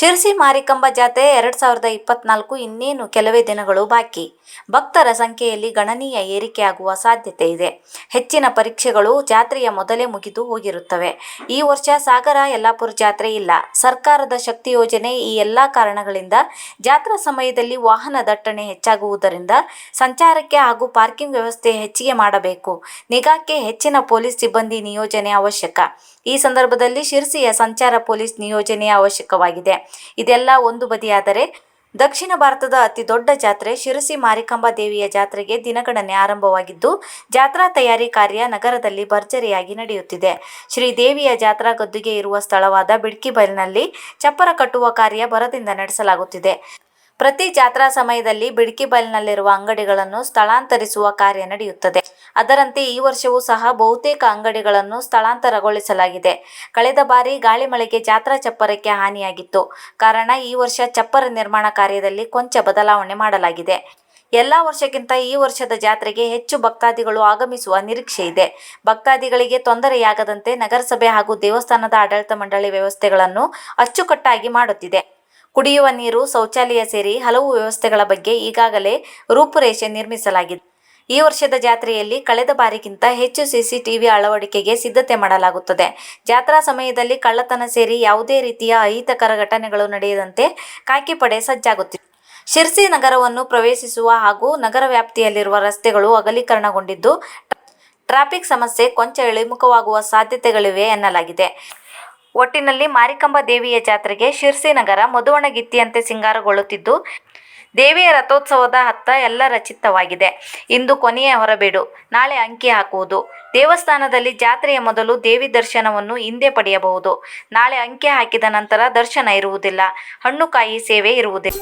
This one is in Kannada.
ಶಿರಸಿ ಮಾರಿಕಾಂಬಾ ಜಾತ್ರೆ 2024 ಇನ್ನೇನು ಕೆಲವೇ ದಿನಗಳು ಬಾಕಿ. ಭಕ್ತರ ಸಂಖ್ಯೆಯಲ್ಲಿ ಗಣನೀಯ ಏರಿಕೆಯಾಗುವ ಸಾಧ್ಯತೆ ಇದೆ. ಹೆಚ್ಚಿನ ಪರೀಕ್ಷೆಗಳು ಜಾತ್ರೆಯ ಮೊದಲೇ ಮುಗಿದು ಹೋಗಿರುತ್ತವೆ. ಈ ವರ್ಷ ಸಾಗರ ಯಲ್ಲಾಪುರ ಜಾತ್ರೆ ಇಲ್ಲ. ಸರ್ಕಾರದ ಶಕ್ತಿ ಯೋಜನೆ ಈ ಎಲ್ಲಾ ಕಾರಣಗಳಿಂದ ಜಾತ್ರಾ ಸಮಯದಲ್ಲಿ ವಾಹನ ದಟ್ಟಣೆ ಹೆಚ್ಚಾಗುವುದರಿಂದ ಸಂಚಾರಕ್ಕೆ ಹಾಗೂ ಪಾರ್ಕಿಂಗ್ ವ್ಯವಸ್ಥೆ ಹೆಚ್ಚಿಗೆ ಮಾಡಬೇಕು. ನಿಗಾಕ್ಕೆ ಹೆಚ್ಚಿನ ಪೊಲೀಸ್ ಸಿಬ್ಬಂದಿ ನಿಯೋಜನೆ ಅವಶ್ಯಕ. ಈ ಸಂದರ್ಭದಲ್ಲಿ ಶಿರಸಿಯ ಸಂಚಾರ ಪೊಲೀಸ್ ನಿಯೋಜನೆ ಅವಶ್ಯಕವಾಗಿದೆ. ಇದೆಲ್ಲ ಒಂದು ಬದಿಯಾದರೆ, ದಕ್ಷಿಣ ಭಾರತದ ಅತಿ ದೊಡ್ಡ ಜಾತ್ರೆ ಶಿರಸಿ ಮಾರಿಕಾಂಬಾ ದೇವಿಯ ಜಾತ್ರೆಗೆ ದಿನಗಣನೆ ಆರಂಭವಾಗಿದ್ದು, ಜಾತ್ರಾ ತಯಾರಿ ಕಾರ್ಯ ನಗರದಲ್ಲಿ ಭರ್ಜರಿಯಾಗಿ ನಡೆಯುತ್ತಿದೆ. ಶ್ರೀದೇವಿಯ ಜಾತ್ರಾ ಗದ್ದುಗೆ ಇರುವ ಸ್ಥಳವಾದ ಬಿಡ್ಕಿಬೈಲ್ನಲ್ಲಿ ಚಪ್ಪರ ಕಟ್ಟುವ ಕಾರ್ಯ ಭರದಿಂದ ನಡೆಸಲಾಗುತ್ತಿದೆ. ಪ್ರತಿ ಜಾತ್ರಾ ಸಮಯದಲ್ಲಿ ಬಿಡ್ಕಿಬೈಲ್ನಲ್ಲಿರುವ ಅಂಗಡಿಗಳನ್ನು ಸ್ಥಳಾಂತರಿಸುವ ಕಾರ್ಯ ನಡೆಯುತ್ತದೆ. ಅದರಂತೆ ಈ ವರ್ಷವೂ ಸಹ ಬಹುತೇಕ ಅಂಗಡಿಗಳನ್ನು ಸ್ಥಳಾಂತರಗೊಳಿಸಲಾಗಿದೆ. ಕಳೆದ ಬಾರಿ ಗಾಳಿ ಮಳೆಗೆ ಜಾತ್ರಾ ಚಪ್ಪರಕ್ಕೆ ಹಾನಿಯಾಗಿತ್ತು. ಕಾರಣ ಈ ವರ್ಷ ಚಪ್ಪರ ನಿರ್ಮಾಣ ಕಾರ್ಯದಲ್ಲಿ ಕೊಂಚ ಬದಲಾವಣೆ ಮಾಡಲಾಗಿದೆ. ಎಲ್ಲಾ ವರ್ಷಕ್ಕಿಂತ ಈ ವರ್ಷದ ಜಾತ್ರೆಗೆ ಹೆಚ್ಚು ಭಕ್ತಾದಿಗಳು ಆಗಮಿಸುವ ನಿರೀಕ್ಷೆ ಇದೆ. ಭಕ್ತಾದಿಗಳಿಗೆ ತೊಂದರೆಯಾಗದಂತೆ ನಗರಸಭೆ ಹಾಗೂ ದೇವಸ್ಥಾನದ ಆಡಳಿತ ಮಂಡಳಿ ವ್ಯವಸ್ಥೆಗಳನ್ನು ಅಚ್ಚುಕಟ್ಟಾಗಿ ಮಾಡುತ್ತಿದೆ. ಕುಡಿಯುವ ನೀರು, ಶೌಚಾಲಯ ಸೇರಿ ಹಲವು ವ್ಯವಸ್ಥೆಗಳ ಬಗ್ಗೆ ಈಗಾಗಲೇ ರೂಪುರೇಷೆ ನಿರ್ಮಿಸಲಾಗಿದೆ. ಈ ವರ್ಷದ ಜಾತ್ರೆಯಲ್ಲಿ ಕಳೆದ ಬಾರಿಗಿಂತ ಹೆಚ್ಚು ಸಿಸಿಟಿವಿ ಅಳವಡಿಕೆಗೆ ಸಿದ್ಧತೆ ಮಾಡಲಾಗುತ್ತದೆ. ಜಾತ್ರಾ ಸಮಯದಲ್ಲಿ ಕಳ್ಳತನ ಸೇರಿ ಯಾವುದೇ ರೀತಿಯ ಅಹಿತಕರ ಘಟನೆಗಳು ನಡೆಯದಂತೆ ಖಾಕಿ ಪಡೆ ಸಜ್ಜಾಗುತ್ತಿದೆ. ಶಿರಸಿ ನಗರವನ್ನು ಪ್ರವೇಶಿಸುವ ಹಾಗೂ ನಗರ ವ್ಯಾಪ್ತಿಯಲ್ಲಿರುವ ರಸ್ತೆಗಳು ಅಗಲೀಕರಣಗೊಂಡಿದ್ದು, ಟ್ರಾಫಿಕ್ ಸಮಸ್ಯೆ ಕೊಂಚ ಇಳಿಮುಖವಾಗುವ ಸಾಧ್ಯತೆಗಳಿವೆ ಎನ್ನಲಾಗಿದೆ. ಒಟ್ಟಿನಲ್ಲಿ ಮಾರಿಕಾಂಬಾ ದೇವಿಯ ಜಾತ್ರೆಗೆ ಶಿರಸಿ ನಗರ ಮಧುವಣಗಿತ್ತಿಯಂತೆ ಸಿಂಗಾರಗೊಳ್ಳುತ್ತಿದ್ದು, ದೇವಿಯ ರಥೋತ್ಸವದ ಅತ್ತ ಎಲ್ಲರ ಚಿತ್ತವಾಗಿದೆ. ಇಂದು ಕೊನೆಯ ಹೊರಬೀಡು, ನಾಳೆ ಅಂಕಿ ಹಾಕುವುದು. ದೇವಸ್ಥಾನದಲ್ಲಿ ಜಾತ್ರೆಯ ಮೊದಲು ದೇವಿ ದರ್ಶನವನ್ನು ಇಂದೇ ಪಡೆಯಬಹುದು. ನಾಳೆ ಅಂಕಿ ಹಾಕಿದ ನಂತರ ದರ್ಶನ ಇರುವುದಿಲ್ಲ. ಹಣ್ಣು ಕಾಯಿ ಸೇವೆ ಇರುವುದಿಲ್ಲ.